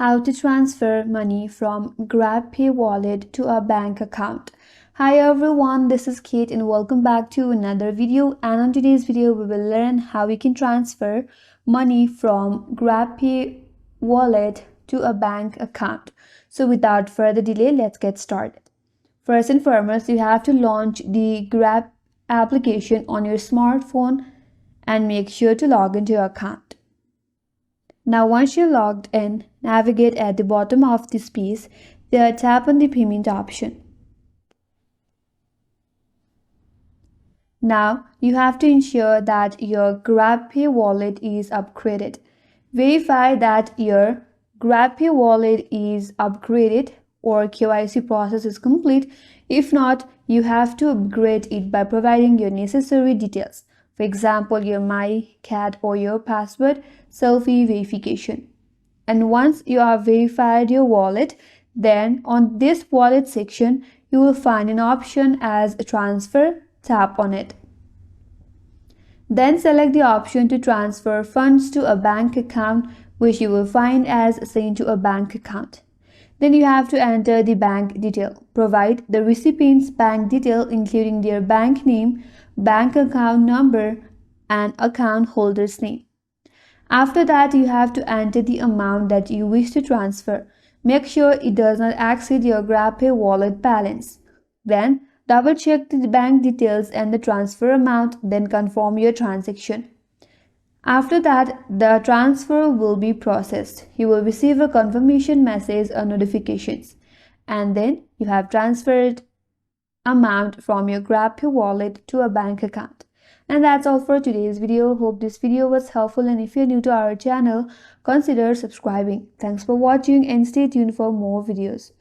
how to transfer money from GrabPay Wallet to a bank account. Hi everyone, this is Kate and welcome back to another video. And on today's video, we will learn how we can transfer money from GrabPay Wallet to a bank account. So without further delay, let's get started. First and foremost, you have to launch the Grab application on your smartphone and make sure to log into your account. Now once you're logged in, navigate at the bottom of this page, there tap on the payment option. Now you have to ensure that your GrabPay wallet is upgraded. Verify that your GrabPay wallet is upgraded or KYC process is complete. If not, you have to upgrade it by providing your necessary details. For example, your MyCat or your password selfie verification. And once you have verified your wallet, then on this wallet section, you will find an option as transfer. Tap on it. Then select the option to transfer funds to a bank account, which you will find as sent to a bank account. Then you have to enter the bank detail. Provide the recipient's bank detail, including their bank name, bank account number, and account holder's name. After that, you have to enter the amount that you wish to transfer. Make sure it does not exceed your GrabPay wallet balance. Then double check the bank details and the transfer amount, then confirm your transaction. After that, the transfer will be processed. You will receive a confirmation message or notifications. And then you have transferred amount from your GrabPay wallet to a bank account. And that's all for today's video. Hope this video was helpful, and if you're new to our channel, consider subscribing. Thanks for watching and stay tuned for more videos.